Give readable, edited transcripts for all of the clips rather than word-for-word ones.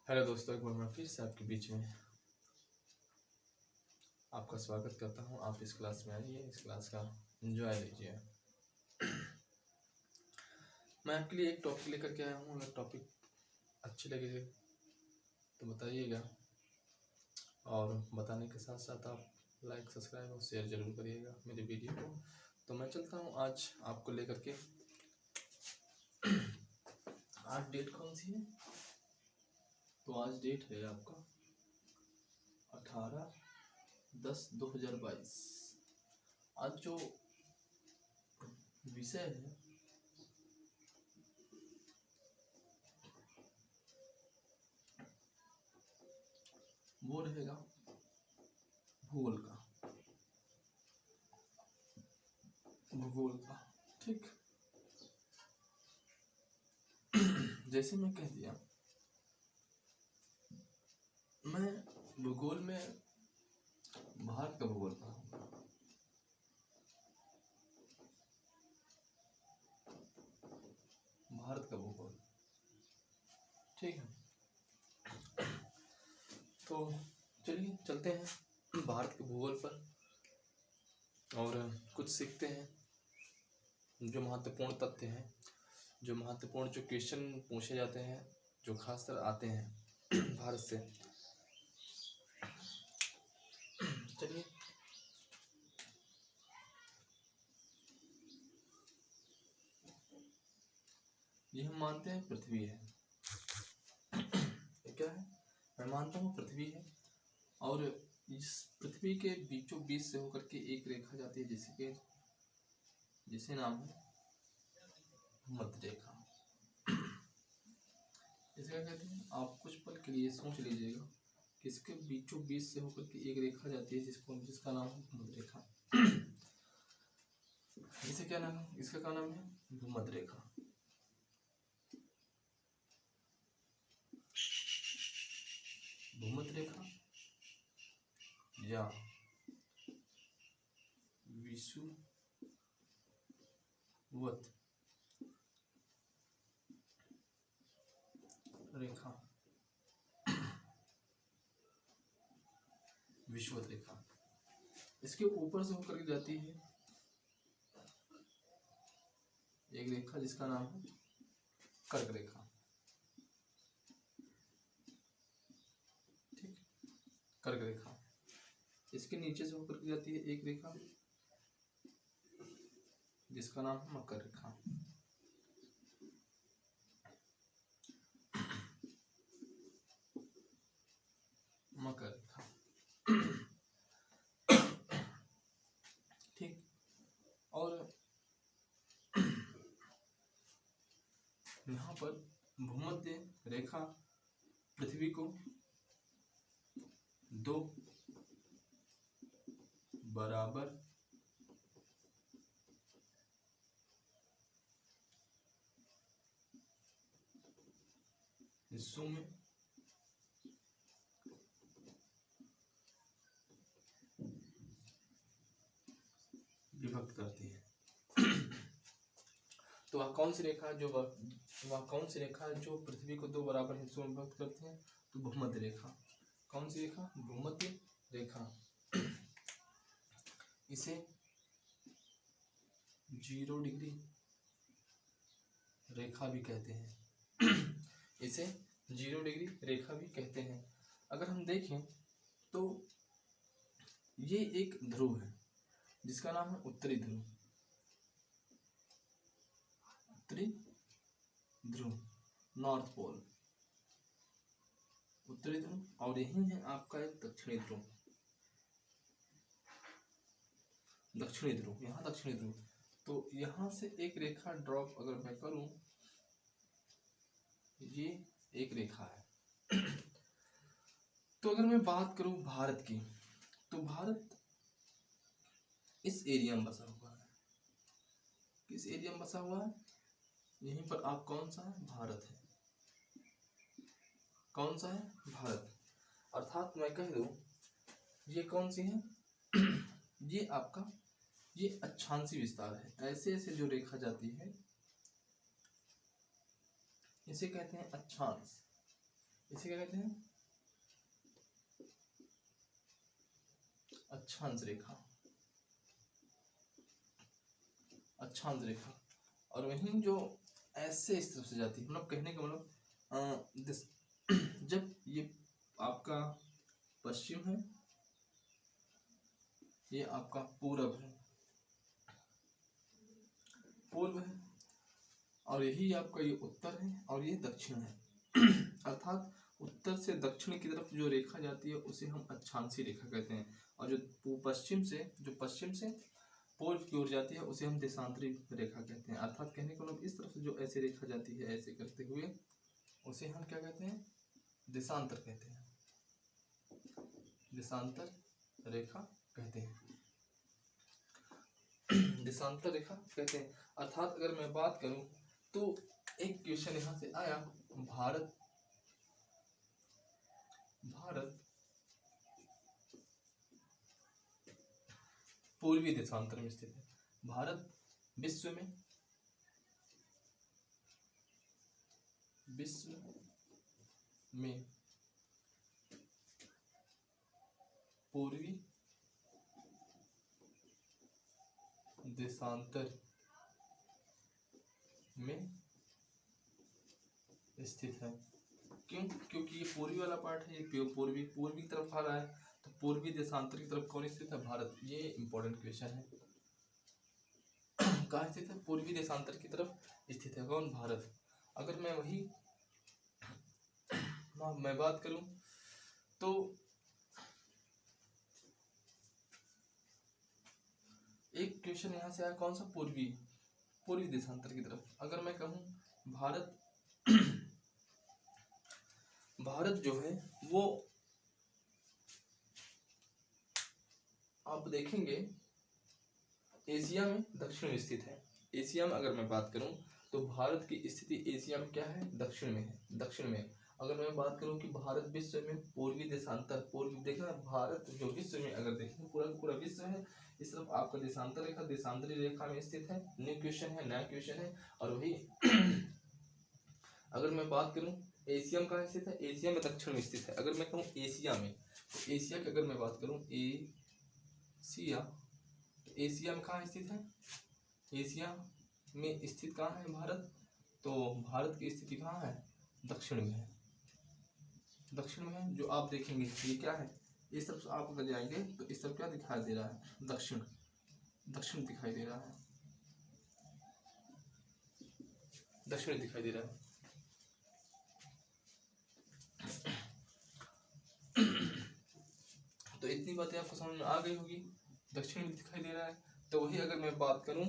Hello दोस्तों, एक बार मैं फिर से आपके बीच में आपका स्वागत करता हूं। आप इस क्लास में आइए, इस क्लास का एंजॉय लीजिए। मैं आपके लिए एक टॉपिक लेकर के आया हूं। अगर टॉपिक अच्छे लगे तो बताइएगा, और बताने के साथ साथ आप लाइक, सब्सक्राइब और शेयर जरूर करिएगा मेरे वीडियो को। तो मैं चलता हूं आज आपको लेकर के। आज डेट कौन सी है? तो आज डेट है आपका 18/10/2022। आज जो विषय है वो रहेगा भूगोल का। ठीक। जैसे मैं कह दिया, मैं भूगोल में भारत का भूगोल पढ़ाऊंगा। भारत का भूगोल, ठीक है। तो चलिए चलते हैं भारत के भूगोल पर और कुछ सीखते हैं। जो महत्वपूर्ण तथ्य हैं, जो महत्वपूर्ण जो क्वेश्चन पूछे जाते हैं, जो खासकर आते हैं भारत से। चलिए, ये हम मानते हैं पृथ्वी है। ये क्या है? मैं मानता हूँ पृथ्वी है, और इस पृथ्वी के बीचों बीच से होकर के एक रेखा जाती है, जिसे नाम है मध्य रेखा। इसे क्या कहते हैं? आप कुछ पल के लिए सोच लीजिएगा कि इसके बीचों बीच से होकर के एक रेखा जाती है जिसका नाम है मध्य रेखा। इसे क्या नाम है? इसका क्या नाम है? भूमध्य रेखा। भूमध्य रेखा या विषुवत रेखा। विषुवत रेखा इसके ऊपर से होकर के जाती है एक रेखा जिसका नाम है कर्क रेखा। ठीक, कर्क रेखा। इसके नीचे से होकर के जाती है एक रेखा जिसका नाम है मकर रेखा। मकर रेखा, ठीक। और यहाँ पर भूमध्य रेखा पृथ्वी को दो बराबर हिस्सों में विभक्त करती है। तो वह कौन सी रेखा है जो पृथ्वी को दो बराबर हिस्सों में विभक्त करती है? तो भूमध्य रेखा। कौन सी रेखा? भूमध्य रेखा। इसे 0 डिग्री रेखा भी कहते हैं। इसे 0 डिग्री रेखा भी कहते हैं। अगर हम देखें तो ये एक ध्रुव है जिसका नाम है उत्तरी ध्रुव। उत्तरी ध्रुव, नॉर्थ पोल, उत्तरी ध्रुव। और यही है आपका एक दक्षिणी ध्रुव। दक्षिणी ध्रुव, यहाँ दक्षिणी ध्रुव। तो यहाँ से एक रेखा ड्रॉप अगर मैं करूं, ये एक रेखा है। तो अगर मैं बात करूं भारत की, तो भारत इस एरिया में बसा हुआ है। किस एरिया में बसा हुआ है? यहीं पर। आप कौन सा है? भारत है। कौन सा है? भारत। अर्थात मैं कह दूं, ये कौन सी है? ये आपका ये अक्षांशीय विस्तार है। ऐसे ऐसे जो रेखा जाती है इसे कहते हैं अक्षांश। इसे क्या कहते हैं? अक्षांश रेखा, अक्षांश रेखा। और वहीं जो ऐसे इस तरफ से जाती है, मतलब कहने का मतलब जब ये आपका पश्चिम है, ये आपका पूरब है, पूर्व है, और यही आपका ये उत्तर है और ये दक्षिण है। अर्थात उत्तर से दक्षिण की तरफ जो रेखा जाती है उसे हम अक्षांशी रेखा कहते हैं, और जो पश्चिम से पूर्व की ओर जाती है उसे हम देशांतरी रेखा कहते हैं। अर्थात कहने का मतलब इस तरफ से जो ऐसे रेखा जाती है ऐसे करते हुए, उसे हम क्या कहते हैं? देशांतर कहते हैं, देशांतर रेखा कहते हैं, देशांतर रेखा कहते हैं। अर्थात अगर मैं बात करूं तो एक क्वेश्चन यहां से आया, भारत पूर्वी देशांतर में स्थित है। भारत विश्व में पूर्वी देशांतर में स्थित है। क्यों? क्योंकि ये पूर्वी वाला पार्ट है, ये पूर्वी की तरफ आ रहा है, तो पूर्वी देशांतर की तरफ कौन स्थित है? भारत। ये इंपॉर्टेंट क्वेश्चन है। कहाँ स्थित है? पूर्वी देशांतर की तरफ स्थित है। कौन? भारत। अगर मैं बात करूं तो एक क्वेश्चन यहाँ से आया, कौन सा? पूर्वी देशांतर की तरफ। अगर मैं कहूं भारत जो है वो आप देखेंगे एशिया में दक्षिण में स्थित है। एशिया में अगर मैं बात करूं तो भारत की स्थिति एशिया में क्या है? दक्षिण में है, दक्षिण में। अगर मैं बात करूं कि भारत विश्व में पूर्वी देशांतर, पूर्वी देखना, भारत जो विश्व में अगर देखें पूरा पूरा विश्व है, इस तरफ आपका देशांतर रेखा देशांतरी रेखा में स्थित है। न्यू क्वेश्चन है, नया क्वेश्चन है। और वही अगर मैं बात करूं एशिया में कहाँ स्थित है? एशिया में दक्षिण में स्थित है। अगर मैं कहूँ एशिया में, तो एशिया की अगर मैं बात करूं एशिया में कहाँ स्थित है? एशिया में स्थित कहाँ है भारत? तो भारत की स्थिति कहाँ है? दक्षिण में है, दक्षिण में है। जो आप देखेंगे ये क्या है? इस तरफ आप अगर जाएंगे तो इस तरफ क्या दिखाई दे रहा है? दक्षिण दिखाई दे रहा है, दक्षिण दिखाई दे रहा है। तो इतनी बातें आपको समझ में आ गई होगी। दक्षिण में दिखाई दे रहा है। तो वही अगर मैं बात करूं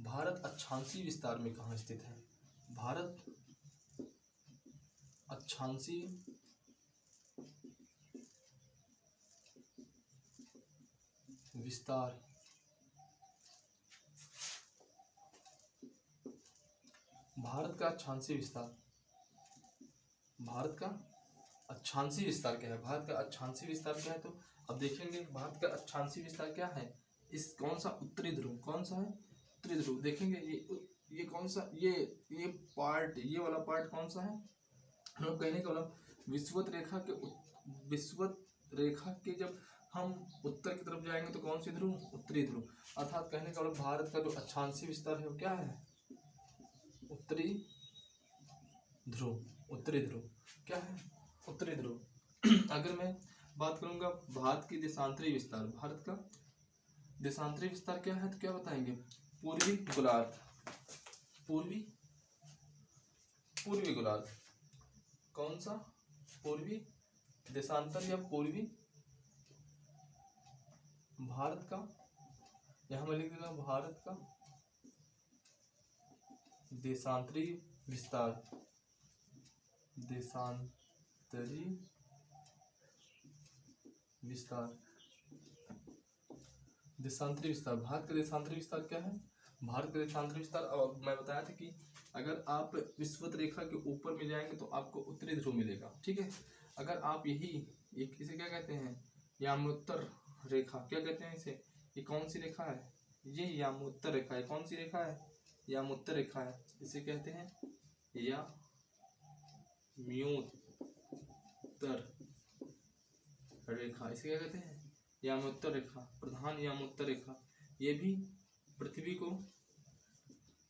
भारत अक्षांशी विस्तार में कहाँ स्थित है? भारत अक्षांशी विस्तार, भारत का अक्षांशी विस्तार, भारत का अक्षांशी विस्तार क्या है? भारत का अक्षांशी विस्तार क्या है? तो अब देखेंगे भारत का अक्षांशी विस्तार क्या है। इस कौन सा? उत्तरी ध्रुव। कौन सा है? उत्तरी ध्रुव। देखेंगे ये कौन सा, ये पार्ट, ये वाला पार्ट कौन सा है? हम कहने का मतलब विषुवत रेखा के जब हम उत्तर की तरफ जाएंगे तो कौन सी ध्रुव? उत्तरी ध्रुव। अर्थात कहने का मतलब भारत का जो अक्षांशी विस्तार है वो क्या है? उत्तरी ध्रुव। उत्तरी ध्रुव क्या है? उत्तरी ध्रुव। अगर मैं बात करूंगा भारत की देशांतरी विस्तार, भारत का देशांतरी विस्तार क्या है तो क्या बताएंगे? पूर्वी गोलार्ध, पूर्वी गोलार्ध। कौन सा? पूर्वी देशांतर या पूर्वी भारत का, यहां मैं लिख देता हूं भारत का देशांतरी विस्तार, देशांतरी विस्तार, देशांतरी विस्तार। भारत का देशांतरी विस्तार क्या है? भारत का देशांतरी विस्तार, और मैं बताया था कि अगर आप विषुवत रेखा के ऊपर में जाएंगे तो आपको उत्तरी ध्रुव मिलेगा। ठीक है। अगर आप यही एक इसे क्या कहते हैं, यामोत्तर रेखा। क्या कहते हैं इसे, ये कौन सी रेखा है, ये यामोत्तर रेखा है। कौन सी रेखा है, यामोत्तर रेखा है। इसे कहते हैं याम्योत्तर रेखा। इसे क्या कहते हैं, यामोत्तर रेखा, प्रधान यामोत्तर रेखा। ये भी पृथ्वी को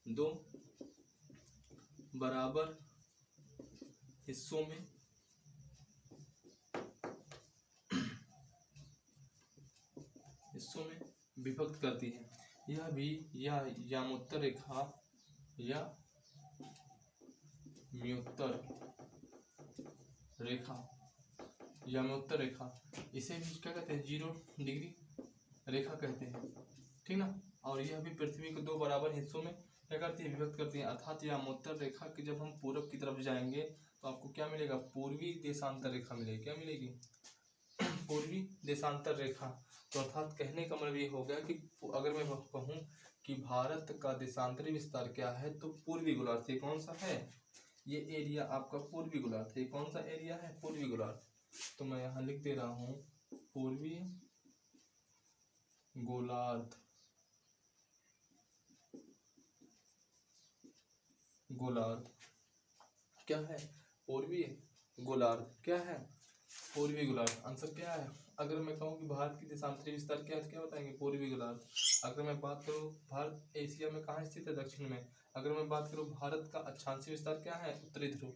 दो बराबर हिस्सों में विभक्त करती है। यह भी यामोत्तर रेखा या म्योत्तर रेखा, यामोत्तर रेखा, इसे भी क्या कहते हैं, 0 डिग्री रेखा कहते हैं, ठीक ना। और यह भी पृथ्वी को दो बराबर हिस्सों में क्या करती है, विभक्त करती है। अर्थात यामोत्तर रेखा के जब हम पूरब की तरफ जाएंगे तो आपको क्या मिलेगा, पूर्वी देशांतर रेखा मिलेगी। क्या मिलेगी, पूर्वी देशांतर रेखा। तो अर्थात कहने का मतलब ये हो गया कि अगर मैं कहूँ कि भारत का देशांतरी विस्तार क्या है, तो पूर्वी गोलार्ध। ये कौन सा है, ये एरिया आपका पूर्वी गोलार्ध है। कौन सा एरिया है, पूर्वी गोलार्ध। तो मैं यहाँ लिख दे रहा हूँ पूर्वी गोलार्ध। गोलार्ध क्या है, पूर्वी गोलार्ध क्या है, पूर्वी गोलार्ध। आंसर क्या है। अगर मैं कहूँ कि भारत की देशांतरी विस्तार क्या है, तो क्या बताएंगे, पूर्वी गोलार्ध। अगर मैं बात करूँ भारत एशिया में कहाँ स्थित है, दक्षिण में। अगर मैं बात करूँ भारत का अक्षांशीय विस्तार क्या है, उत्तरी ध्रुव।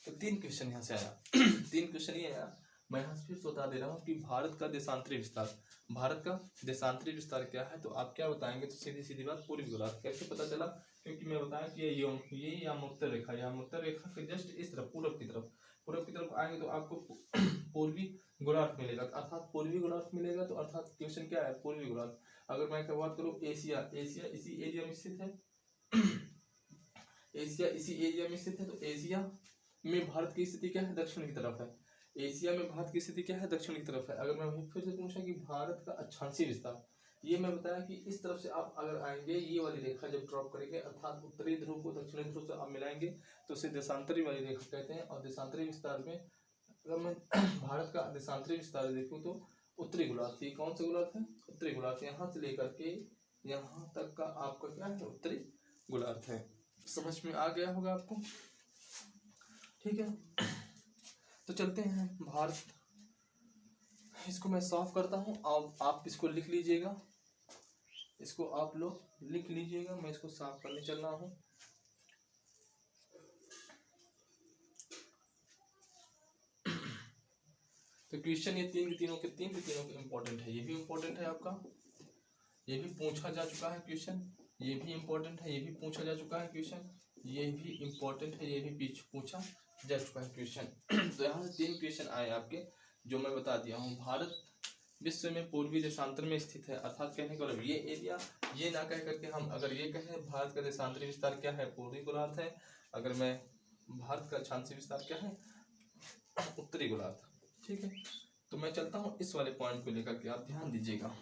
तो 3 क्वेश्चन यहाँ से आया 3 क्वेश्चन ये आया। मैं यहाँ से फिर बता दे रहा हूँ कि भारत का देशांतरी विस्तार, भारत का देशांतरी विस्तार क्या है, तो आप क्या बताएंगे, तो सीधी सीधी बात पूर्वी गोलार्ध। कैसे पता चला, क्योंकि मैं बताया कि ये यामोत्तर रेखा, यामोत्तर रेखा के जस्ट इस तरफ पूरब की तरफ आएंगे तो आपको पूर्वी गोलार्ध मिलेगा। अर्थात पूर्वी गोलार्ध मिलेगा, तो अर्थात क्वेश्चन क्या है, पूर्वी गोलार्ध। अगर मैं बात करूँ एशिया, एशिया इसी एरिया में स्थित है एशिया इसी एरिया में स्थित है। तो एशिया में भारत की स्थिति क्या है, दक्षिण की तरफ है। एशिया में भारत की स्थिति क्या है, दक्षिण की तरफ है। अगर मैं फिर से पूछा कि भारत का अक्षांशीय विस्तार, ये मैं बताया कि इस तरफ से आप अगर आएंगे, ये वाली रेखा जब ड्रॉप करेंगे, अर्थात उत्तरी ध्रुव को दक्षिणी ध्रुव से आप मिलाएंगे, तो उसे देशांतरी वाली रेखा कहते हैं। और देशांतरी विस्तार में अगर मैं भारत का देशांतरी विस्तार देखूं तो उत्तरी गोलार्ध, ये कौन सा गोलार्ध है, उत्तरी गोलार्ध। यहाँ से लेकर के यहाँ तक का आपका क्या है, उत्तरी गोलार्ध है। समझ में आ गया होगा आपको, ठीक है। तो चलते हैं भारत, इसको मैं साफ करता हूँ। आप इसको लिख लीजिएगा, इसको आप लोग लिख लीजिएगा। मैं इसको साफ करने चल रहा हूँ। तो क्वेश्चन ये तीन के तीनों इम्पोर्टेंट है। ये भी इम्पोर्टेंट है आपका, ये भी पूछा जा चुका है क्वेश्चन। ये भी इम्पोर्टेंट है, ये भी पूछा जा चुका है क्वेश्चन। ये भी इम्पोर्टेंट है, ये भी पूछा जा चुका है क्वेश्चन। तो यहाँ से 3 क्वेश्चन आए आपके, जो मैं बता दिया हूँ। भारत विश्व में पूर्वी देशांतर में स्थित है। अर्थात कहने का मतलब ये एरिया, ये ना कह करके हम अगर ये कहें भारत का देशांतरी विस्तार क्या है, पूर्वी गोलार्ध है। अगर मैं भारत का अक्षांशीय विस्तार क्या है, उत्तरी गोलार्ध, ठीक है। तो मैं चलता हूँ इस वाले पॉइंट को लेकर के, आप ध्यान दीजिएगा।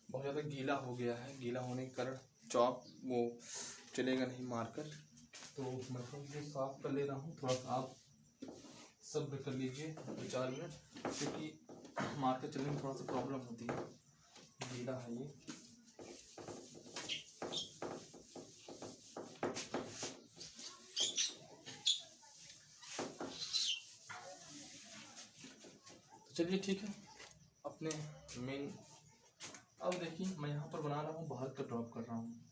बहुत ज़्यादा गीला हो गया है, गीला होने के कारण चॉप वो चलेगा नहीं मार्कर, तो मैं थोड़ा साफ कर ले रहा हूँ। थोड़ा सा आप सब्र कर लीजिए 4 मिनट, क्योंकि मार्केट चलने में थोड़ा सा प्रॉब्लम होती है। गीला है ये। तो चलिए ठीक है, अपने मेन, अब देखिए मैं यहाँ पर बना रहा हूँ, भारत का ड्रॉप कर रहा हूँ।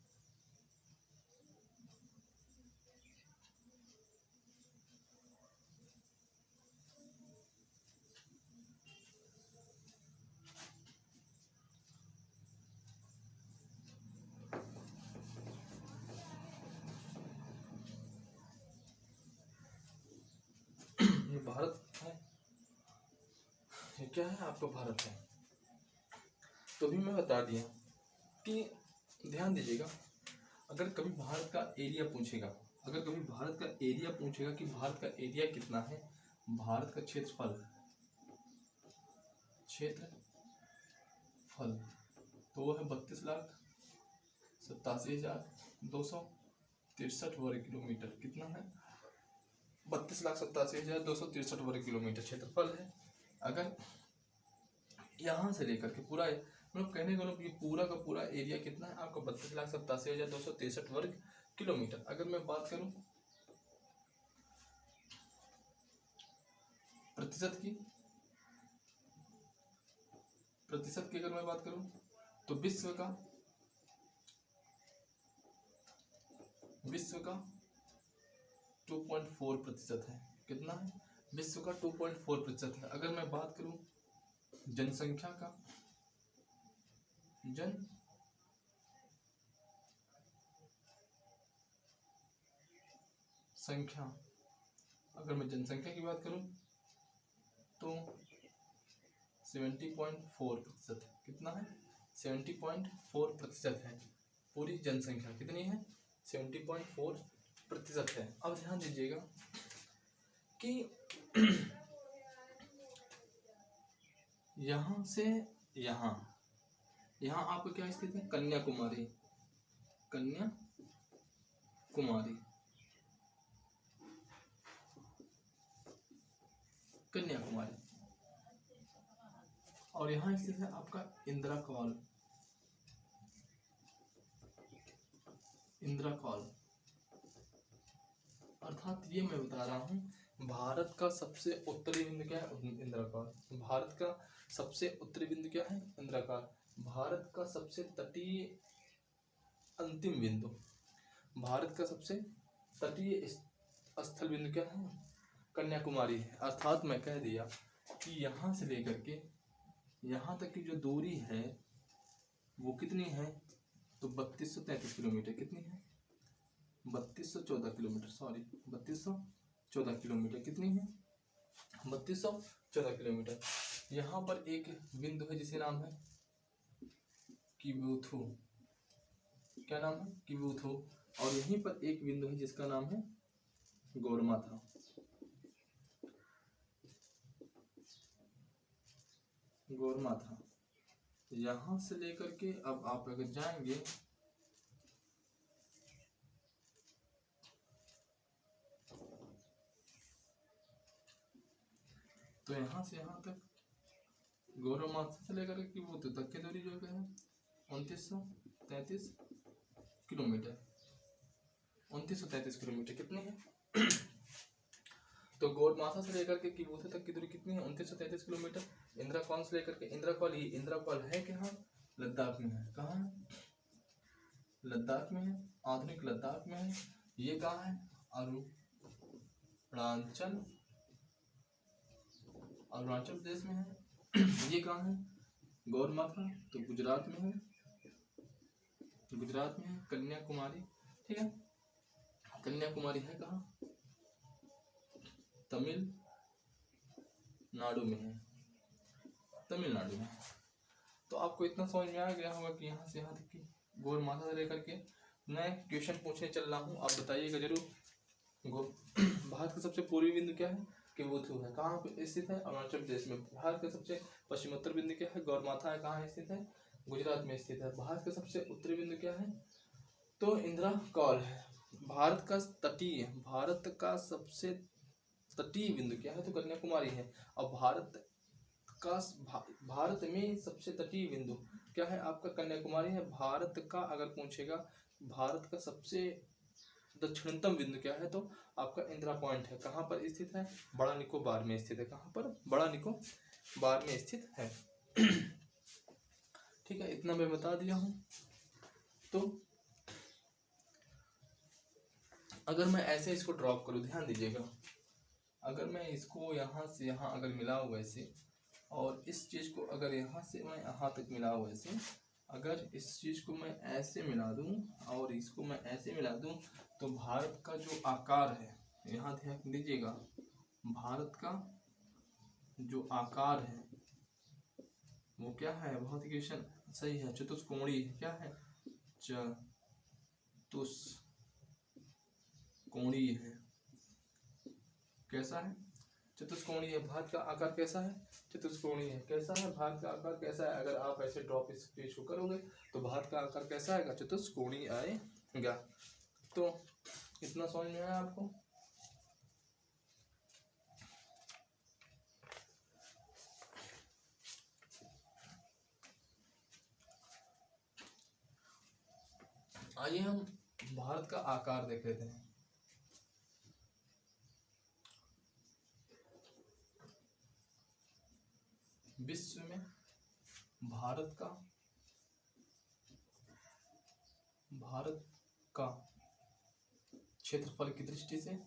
ये भारत है, ये क्या है आपका भारत है। तो भी मैं बता दिया कि ध्यान दीजिएगा, अगर कभी भारत का एरिया पूछेगा, अगर कभी भारत का एरिया पूछेगा कि भारत का एरिया कितना है, भारत का क्षेत्रफल तो वो है 32,87,263 वर्ग किलोमीटर। कितना है? 32,87,263 वर्ग किलोमीटर क्षेत्रफल है। अगर यहाँ से लेकर के पूरा, मतलब कहने का मतलब ये पूरा का पूरा एरिया कितना है आपका? 32,87,263 वर्ग किलोमीटर। अगर मैं बात करूं प्रतिशत की अगर मैं बात करूं तो विश्व का 2.4% है। कितना है? विश्व का 2.4% है। अगर मैं बात करूं जनसंख्या का, अगर मैं जनसंख्या की बात करूं तो 70.4%। कितना है? 70.4% है। पूरी जनसंख्या कितनी है? 70.4% है। अब ध्यान दीजिएगा कि यहाँ से यहाँ आपको क्या स्थित है? कन्याकुमारी। और यहाँ स्थित है आपका इंदिरा कॉल। अर्थात ये मैं बता रहा हूँ, भारत का सबसे उत्तरी बिंदु क्या है? इंदिरा कॉल। भारत का सबसे उत्तरी बिंदु क्या है? इंदिरा कॉल। भारत का सबसे तटीय अंतिम बिंदु, भारत का सबसे तटीय स्थल बिंदु क्या है? कन्याकुमारी है। अर्थात मैं कह दिया कि यहाँ से लेकर के यहाँ तक की जो दूरी है वो कितनी है? तो 3233 किलोमीटर। कितनी है? 3214 किलोमीटर, सॉरी 3214 किलोमीटर। कितनी है? 3214 किलोमीटर। यहाँ पर एक बिंदु है जिसे नाम है किबुथु। क्या नाम है? किबुथु। और यहीं पर एक बिंदु है जिसका नाम है गौरमाथा। यहाँ से लेकर के अब आप अगर जाएंगे तो यहाँ से यहाँ तक गौरमाथा से लेकर के किबुथु तक की दूरी जो है 2933 किलोमीटर। 2933 किलोमीटर कितनी है? तो गौरमाथा से लेकर के किबुथु तक की दूरी कितनी है? 2933 किलोमीटर। इंदिरा कॉल से लेकर के इंदिरा कॉल है कहाँ? लद्दाख में है। कहाँ है? लद्दाख में है। आधुनिक लद्दाख में है। ये कहाँ है? अरुणाचल प्रदेश में है। ये कहाँ है? गौरमाथा तो गुजरात में है। कन्याकुमारी, ठीक है। कन्याकुमारी है कहाँ? तमिलनाडु में है। तो आपको इतना समझ में आ गया होगा कि यहाँ से यहाँ तक की गौरमाथा से लेकर के मैं क्वेश्चन पूछने चल रहा हूँ, आप बताइएगा जरूर। भारत का सबसे पूर्वी बिंदु क्या है? किबुथु है। कहाँ पे स्थित है? अरुणाचल प्रदेश में। भारत का सबसे पश्चिमोत्तर बिंदु क्या है? गौरमाथा है। कहाँ स्थित है? गुजरात में स्थित है। भारत का सबसे उत्तरी बिंदु क्या है? तो इंदिरा कॉल है। भारत का सबसे तटीय बिंदु क्या है, तो कन्याकुमारी है। अब भारत में सबसे तटीय बिंदु क्या है आपका, कन्याकुमारी है। भारत का अगर पूछेगा भारत का सबसे दक्षिणतम बिंदु क्या है, तो आपका इंदिरा पॉइंट है। कहाँ पर स्थित है, बड़ा निकोबार में स्थित है। कहाँ पर, बड़ा निकोबार में स्थित है। ठीक है, इतना मैं बता दिया हूँ। तो अगर मैं ऐसे इसको ड्रॉप करूँ, ध्यान दीजिएगा, अगर मैं इसको यहाँ से यहाँ अगर मिलाऊँ वैसे, और इस चीज़ को अगर यहाँ से मैं यहाँ तक मिलाऊँ वैसे, अगर इस चीज़ को मैं ऐसे मिला दूँ और इसको मैं ऐसे मिला दूँ, तो भारत का जो आकार है, यहाँ ध्यान दीजिएगा, भारत का जो आकार है वो क्या है, बहुत ही क्वेश्चन सही है, चतुष्कोणीय। क्या है, चतुष्कोणीय है। कैसा है, चतुष्कोणीय है। भारत का आकार कैसा है, चतुष्कोणीय है। कैसा है, भारत का आकार कैसा है, अगर आप ऐसे ड्रॉप इस पेज को करोगे तो भारत का आकार कैसा आएगा, चतुष्कोणीय आएगा। तो इतना समझ में आया आपको। आइए हम भारत का आकार देख लेते हैं। विश्व में भारत का क्षेत्रफल की दृष्टि से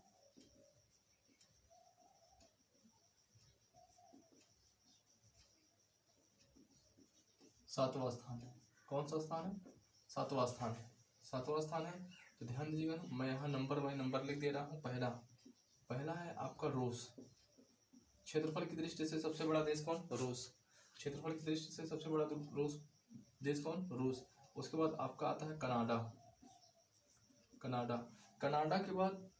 सातवां स्थान है। कौन सा स्थान है, सातवां स्थान है। सातवां स्थान है। तो ध्यान दीजिएगा, मैं यहाँ नंबर बाय नंबर लिख दे रहा हूँ। पहला है आपका रूस। क्षेत्रफल की दृष्टि से सबसे बड़ा देश कौन, रूस। क्षेत्रफल की दृष्टि से सबसे बड़ा देश कौन, रूस। उसके बाद आपका आता है कनाडा के बाद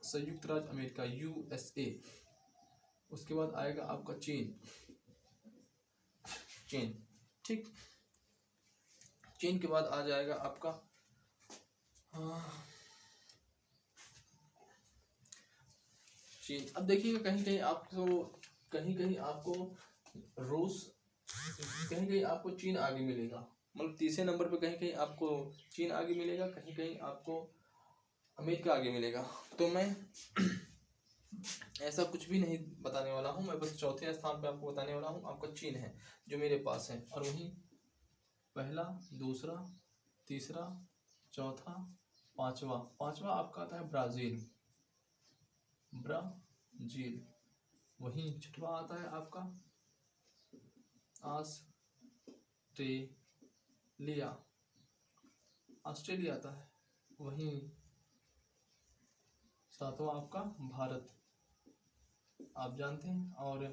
संयुक्त राज्य अमेरिका, USA। उसके बाद आएगा आपका चीन। ठीक, चीन के बाद आ जाएगा आपका चीन। अब देखिएगा, कहीं कहीं आपको रूस, कहीं कहीं आपको चीन आगे मिलेगा। मतलब तीसरे नंबर पे कहीं कहीं आपको चीन आगे मिलेगा, कहीं कहीं आपको अमेरिका आगे मिलेगा। तो मैं ऐसा कुछ भी नहीं बताने वाला हूँ, मैं बस चौथे स्थान पे आपको बताने वाला हूँ। आपका चीन है जो मेरे पास है, और वहीं पहला, दूसरा, तीसरा, चौथा, पांचवा आपका आता है ब्राजील। वहीं छठवां आता है आपका ऑस्ट्रेलिया आता है। वहीं सातवां आपका भारत, आप जानते हैं। और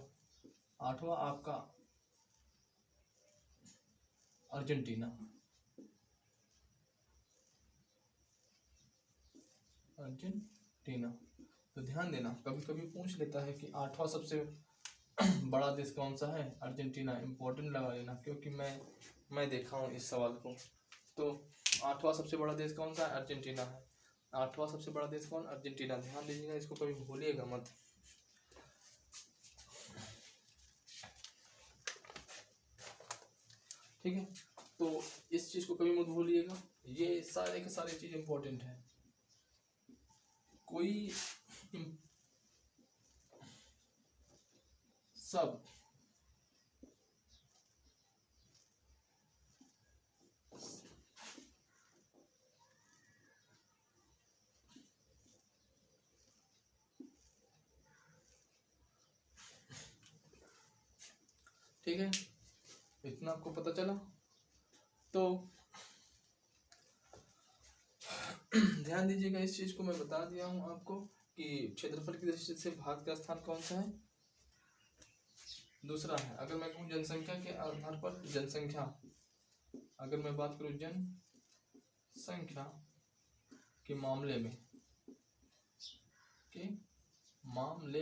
आठवां आपका अर्जेंटीना। तो ध्यान देना, कभी कभी पूछ लेता है कि आठवां सबसे बड़ा देश कौन सा है, अर्जेंटीना। इंपॉर्टेंट लगा लेना, क्योंकि मैं देखा हूँ इस सवाल को। तो आठवां सबसे बड़ा देश कौन सा है, अर्जेंटीना है। आठवां सबसे बड़ा देश कौन, अर्जेंटीना। ध्यान दीजिएगा, इसको कभी भूलिएगा मत। ठीक है, तो इस चीज को कभी मत भूलिएगा। ये सारे के सारे चीज इंपॉर्टेंट है। कोई सब ठीक है, इतना आपको पता चला। तो ध्यान दीजिएगा, इस चीज को मैं बता दिया हूं आपको कि क्षेत्रफल की दृष्टि से भारत का स्थान कौन सा है, दूसरा है। अगर मैं कहूँ जनसंख्या के आधार पर, अगर मैं बात करूं जनसंख्या के मामले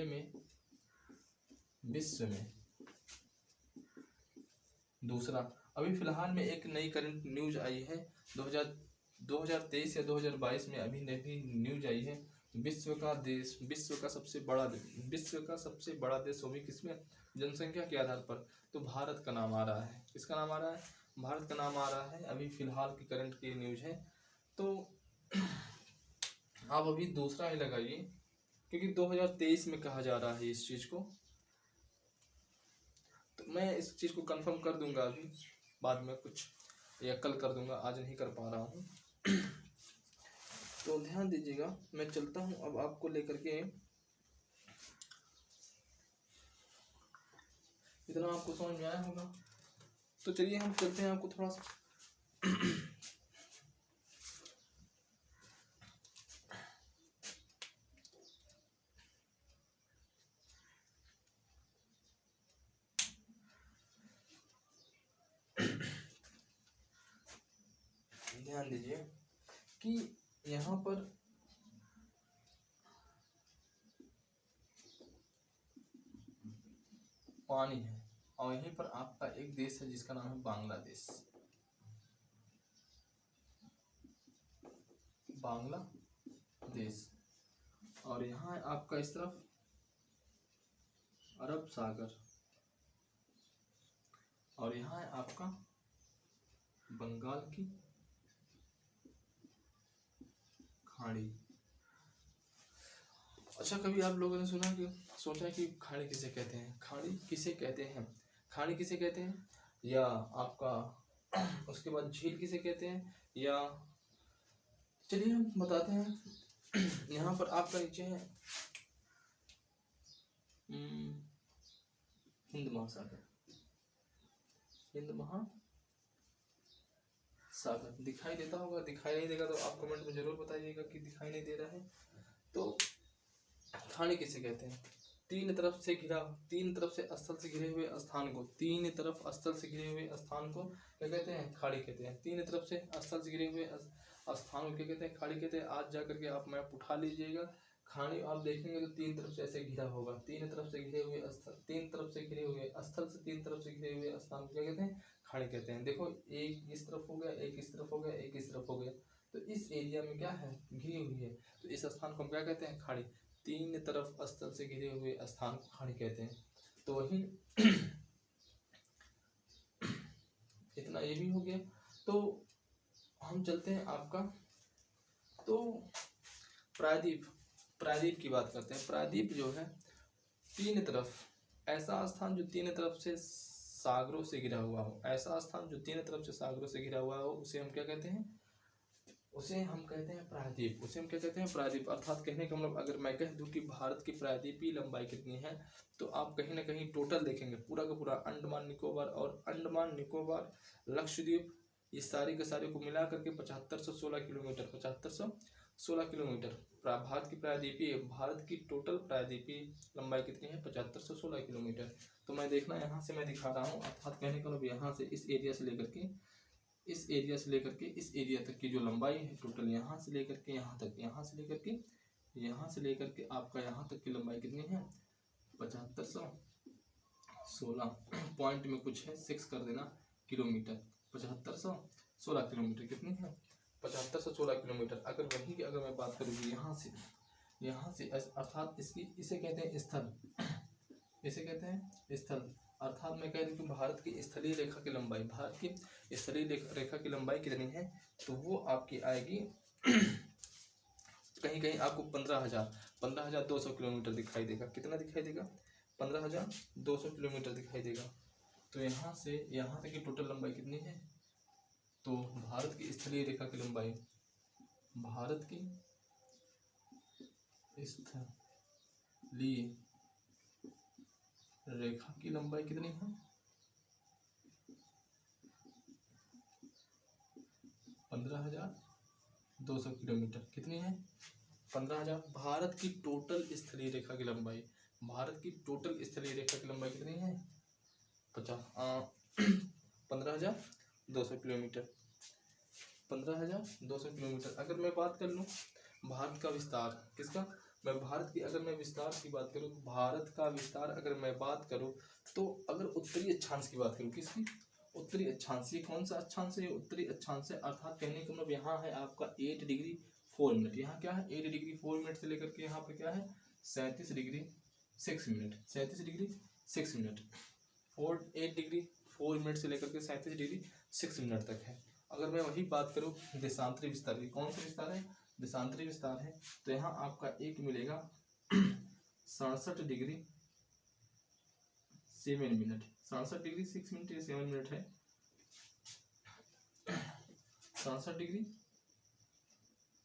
में विश्व में दूसरा। अभी फिलहाल में एक नई करंट न्यूज आई है, 2023 या 2022 में अभी नई न्यूज आई है विश्व का सबसे बड़ा देश वो भी किसमें, जनसंख्या के आधार पर, तो भारत का नाम आ रहा है। किसका नाम आ रहा है, भारत का नाम आ रहा है। अभी फिलहाल की करंट की न्यूज है। तो आप अभी दूसरा ही लगाइए, क्योंकि 2023 में कहा जा रहा है इस चीज को। तो मैं इस चीज को कंफर्म कर दूंगा अभी बाद में कुछ, या कल कर दूंगा, आज नहीं कर पा रहा हूँ। तो ध्यान दीजिएगा, मैं चलता हूँ अब आपको लेकर के। इतना आपको समझ में आया होगा, तो चलिए हम चलते हैं आपको थोड़ा सा ध्यान दीजिए कि यहाँ पर पानी है, और यहीं पर आपका एक देश है जिसका नाम है बांग्लादेश। बांग्लादेश, और यहाँ है आपका इस तरफ अरब सागर, और यहाँ है आपका बंगाल की खाड़ी। अच्छा, कभी आप लोगों ने सुना कि सोचा कि खाड़ी किसे कहते हैं, खाड़ी किसे कहते हैं, खाड़ी किसे कहते हैं, या आपका उसके बाद झील किसे कहते हैं, या चलिए हम बताते हैं। यहाँ पर आपका नीचे है हिंद महासागर, हिंद महासागर दिखाई देता होगा, दिखाई नहीं देगा तो आप कमेंट में जरूर बताइएगा कि दिखाई नहीं दे रहा है। तो खाड़ी किसे कहते हैं, तीन तरफ से स्थल से घिरे हुए स्थान को, तीन तरफ स्थल से घिरे हुए स्थान को क्या कहते हैं, खाड़ी कहते हैं। तीन तरफ से स्थल से घिरे हुए स्थान को क्या कहते हैं, खाड़ी कहते हैं। आज जा करके आप मैप उठा लीजिएगा, खाड़ी आप देखेंगे तो तीन तरफ से ऐसे घिरा होगा, तीन तरफ से घिरे हुए स्थल, तीन तरफ से घिरे हुए स्थल से तीन तरफ से घिरे हुए स्थान को क्या कहते हैं, खाड़ी कहते हैं। देखो, एक इस तरफ हो गया, एक इस तरफ हो गया, एक इस तरफ हो गया, तो इस एरिया में क्या है, घिरी हुई है, तो इस स्थान को हम क्या कहते हैं, खाड़ी। तीन तरफ स्थल से घिरे हुए स्थान को खाड़ी कहते हैं। तो वही इतना ये भी हो गया। तो हम चलते हैं आपका, तो प्रायद्वीप की बात करते हैं। प्रायद्वीप जो है तीन तरफ, ऐसा स्थान जो तीन तरफ से सागरों से घिरा हुआ हो, ऐसा स्थान जो तीन तरफ से सागरों से घिरा हुआ हो, उसे हम क्या कहते हैं, उसे हम कहते हैं प्रायद्वीप। उसे हम क्या कहते हैं, प्रायद्वीप। अर्थात कहने का मतलब, अगर मैं कह दूं कि भारत की प्रायद्वीपीय लंबाई कितनी है, तो आप कहीं ना कहीं टोटल देखेंगे पूरा का पूरा अंडमान निकोबार लक्षद्वीप, ये सारे के सारे को मिला करके 7516 किलोमीटर, 7516 किलोमीटर भारत की टोटल प्रायद्वीपीय लंबाई कितनी है, 7516 किलोमीटर। तो मैं देखना यहाँ से मैं दिखा रहा हूँ, अर्थात कहने का मतलब यहाँ से इस एरिया से लेकर के इस एरिया तक की जो लंबाई है टोटल, यहाँ से लेकर के यहाँ तक, यहाँ से लेकर के आपका यहाँ तक की लंबाई कितनी है, 7516 पॉइंट में कुछ है 6 कर देना किलोमीटर, 7516 किलोमीटर कितनी है, 7516 किलोमीटर। अगर मैं बात करूँ यहाँ से अर्थात इसे कहते हैं स्थल, इसे कहते हैं स्थल। अर्थात मैं कह दूं कि भारत की स्थलीय रेखा की लंबाई, भारत की स्थलीय रेखा की लंबाई कितनी है, तो वो आपकी आएगी कहीं कहीं आपको 15,200 किलोमीटर दिखाई देगा। कितना दिखाई देगा, 15,200 किलोमीटर दिखाई देगा। तो यहाँ से यहाँ तक की टोटल लंबाई कितनी है, तो भारत की स्थलीय रेखा की लंबाई, भारत की स्थलीय रेखा की लंबाई कितनी है, 15,200 किलोमीटर। कितनी है, 15,000। भारत की टोटल स्थलीय रेखा की लंबाई, भारत की टोटल स्थलीय रेखा की लंबाई कितनी है, 15,200 किलोमीटर, 15,200 किलोमीटर। अगर मैं बात कर लूँ भारत का विस्तार, किसका, अगर मैं विस्तार की बात करूँ, भारत का विस्तार अगर मैं बात करूँ, तो अगर उत्तरी अक्षांश की बात करूँ, किसकी, उत्तरी अक्षांश। ये कौन सा अक्षांश है, उत्तरी अक्षांश है। अर्थात कहने का मतलब यहाँ है आपका 8 डिग्री 4 मिनट। यहाँ क्या है 8 डिग्री 4 मिनट से लेकर के यहाँ पर क्या है 37 degree 6 minute, 37 degree 6 minute, 8 degree 4 minute से लेकर के 37 डिग्री 6 मिनट तक है। अगर मैं वही बात करूँ देशांतरी विस्तार की, कौन सा विस्तार है, देशांतरी विस्तार है, तो यहाँ आपका एक मिलेगा 67 डिग्री 7 मिनट, 67 डिग्री 6 मिनट या 7 मिनट है, 67 डिग्री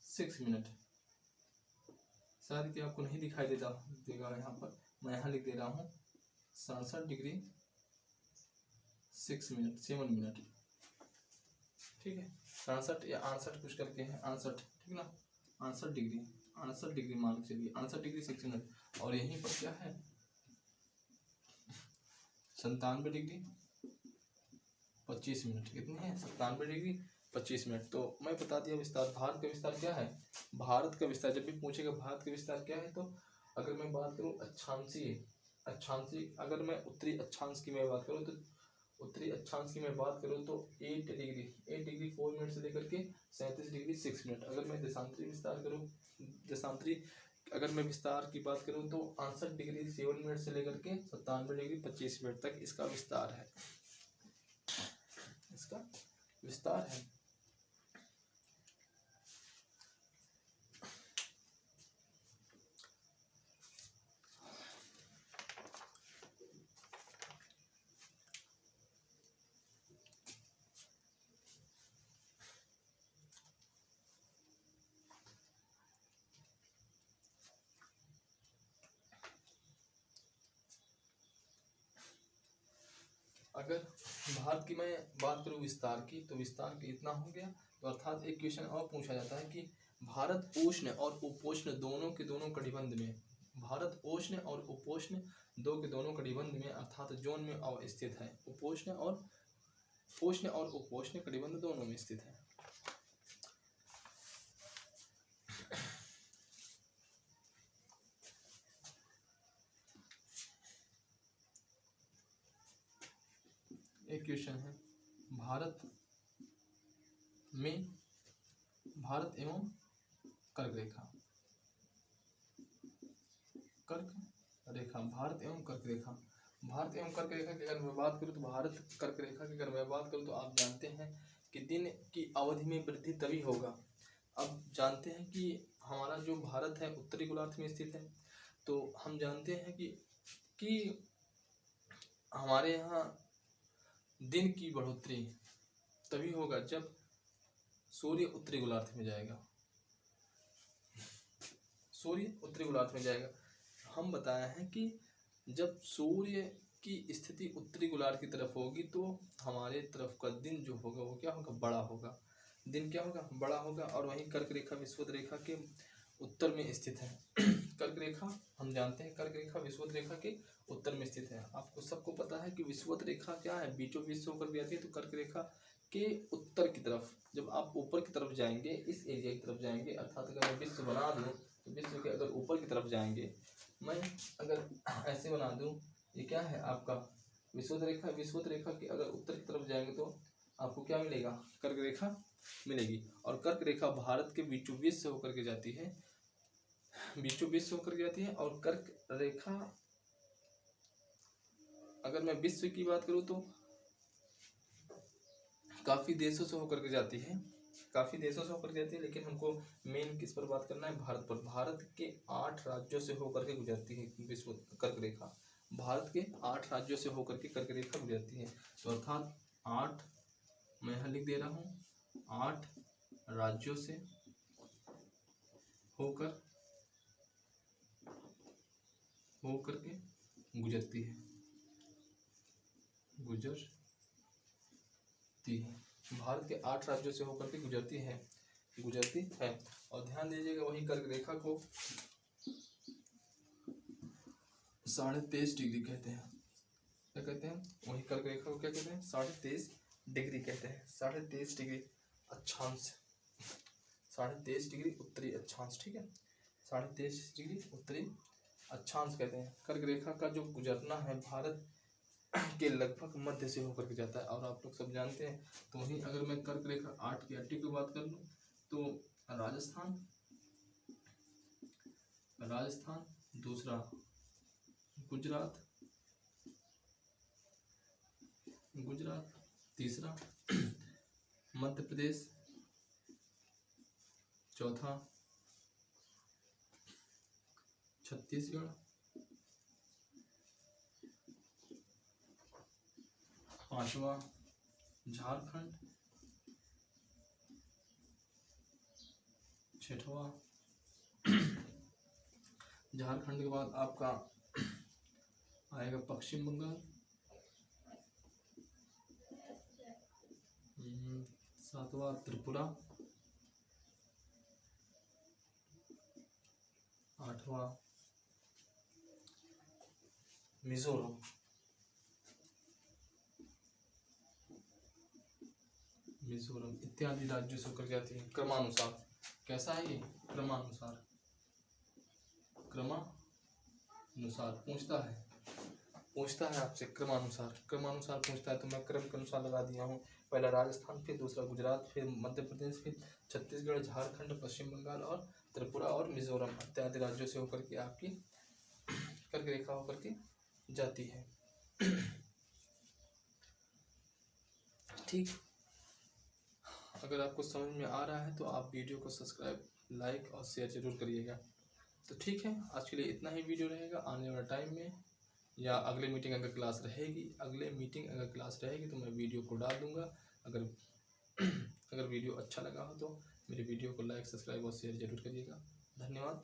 6 मिनट। शायद कि आपको नहीं दिखाई देगा यहाँ पर, मैं यहाँ लिख दे रहा हूँ 67 डिग्री 6 मिनट 7 मिनट, ठीक है। 67 या 68 कुछ करके है, 68, ठीक ना, 68 डिग्री मान के चलिए, 68 डिग्री 6 मिनट। और यहीं पर क्या है 97 डिग्री 25 मिनट, कितनी है 97 डिग्री 25 मिनट। तो मैं बता दिया विस्तार, भारत का विस्तार क्या है, भारत का विस्तार जब भी पूछेगा भारत का विस्तार क्या है, तो अगर मैं बात करूँ अक्षांशीय, अगर मैं उत्तरी अक्षांश की मैं बात करूँ तो उत्तरी अक्षांश की मैं बात करूँ तो 8 डिग्री 4 मिनट से लेकर के 37 डिग्री 6 मिनट। अगर मैं देशांतरी विस्तार करूँ, अगर मैं विस्तार की बात करूँ तो 68 डिग्री 7 मिनट से लेकर के 97 डिग्री 25 मिनट तक इसका विस्तार है, इसका विस्तार है। अगर भारत की मैं बात करूं विस्तार की, तो विस्तार की इतना हो गया। तो अर्थात एक क्वेश्चन और पूछा जाता है कि भारत उष्ण और उपोष्ण दोनों के दोनों कटिबंध में, भारत उष्ण और उपोष्ण दो के दोनों कटिबंध में अर्थात जोन में अवस्थित है। उष्ण और उपोष्ण कटिबंध दोनों में स्थित है। एक क्वेश्चन है भारत एवं कर्क रेखा, भारत एवं कर्क रेखा की अगर मैं बात करूं तो भारत कर्क रेखा की अगर मैं बात करूं तो आप जानते हैं कि दिन की अवधि में वृद्धि तभी होगा। अब जानते हैं कि हमारा जो भारत है उत्तरी गोलार्ध में स्थित है, तो हम जानते हैं कि हमारे यहाँ दिन की बढ़ोतरी तभी होगा जब सूर्य उत्तरी गोलार्ध में जाएगा, सूर्य उत्तरी गोलार्ध में जाएगा। हम बताया है कि जब सूर्य की स्थिति उत्तरी गोलार्ध की तरफ होगी तो हमारे तरफ का दिन जो होगा वो क्या होगा, बड़ा होगा। दिन क्या होगा, बड़ा होगा। और वहीं कर्क रेखा विषुवत रेखा के उत्तर में स्थित है। कर्क रेखा हम जानते हैं, कर्क रेखा विषुवत रेखा के उत्तर में स्थित है। आपको सबको पता है कि विषुवत रेखा क्या है, बीचों बीच से होकर भी आती है। तो कर्क रेखा के उत्तर की तरफ जब आप ऊपर की तरफ जाएंगे, इस एरिया की तरफ जाएंगे, अर्थात अगर मैं विश्व बना दूं तो विश्व के अगर ऊपर की तरफ जाएंगे, मैं अगर ऐसे बना दूं, ये क्या है आपका विषुवत रेखा। विषुवत रेखा के अगर उत्तर की तरफ जाएंगे तो आपको क्या मिलेगा, कर्क रेखा मिलेगी। और कर्क रेखा भारत के बीचों बीच से होकर के जाती है, बीचों बीच से होकर के जाती है। और कर्क रेखा अगर मैं विश्व की बात करूं तो काफी देशों से होकर के जाती है, काफी देशों से होकर जाती है। लेकिन हमको मेन किस पर बात करना है, भारत पर। भारत के 8 राज्यों से होकर के गुजरती है विश्व कर्क रेखा। भारत के 8 राज्यों से होकर के कर्क रेखा गुजरती है। तो अर्थात 8, मैं यहाँ लिख दे रहा हूँ, 8 राज्यों से होकर के गुजरती है, भारत के 8 राज्यों से होकर के गुजरती है। और ध्यान दीजिएगा वही कर्क रेखा को 23.5 डिग्री कहते हैं। क्या कहते हैं, वही कर्क रेखा को क्या कहते हैं, 23.5 डिग्री कहते हैं। 23.5 डिग्री अक्षांश, 23.5 डिग्री उत्तरी अक्षांश, ठीक है। 23.5 डिग्री उत्तरी अक्षांश कहते हैं। कर्क रेखा का जो गुजरना है भारत के लगभग मध्य से होकर के जाता है। और आप लोग सब जानते हैं। तो वहीं अगर मैं कर्क रेखा 8 की 8 की बात कर लूँ तो राजस्थान राजस्थान, दूसरा गुजरात, तीसरा मध्य प्रदेश, चौथा छत्तीसगढ़, पांचवा झारखंड, छठवा झारखंड के बाद आपका आएगा पश्चिम बंगाल, सातवां त्रिपुरा, आठवां मिजोरम, इत्यादि राज्यों से होकर जाती है क्रमानुसार। कैसा है ये? क्रमानुसार पूछता है आपसे क्रमानुसार पूछता है, तो मैं क्रम के अनुसार लगा दिया हूँ। पहला राजस्थान, फिर दूसरा गुजरात, फिर मध्य प्रदेश, फिर छत्तीसगढ़, झारखंड, पश्चिम बंगाल और त्रिपुरा और मिजोरम इत्यादि राज्यों से होकर के आपकी कर्क रेखा होकर के जाती है। ठीक, अगर आपको समझ में आ रहा है तो आप वीडियो को सब्सक्राइब, लाइक और शेयर जरूर करिएगा। तो ठीक है, आज के लिए इतना ही वीडियो रहेगा। आने वाले टाइम में या अगले मीटिंग अगर क्लास रहेगी तो मैं वीडियो को डाल दूंगा। अगर वीडियो अच्छा लगा हो तो मेरे वीडियो को लाइक, सब्सक्राइब और शेयर जरूर करिएगा। धन्यवाद।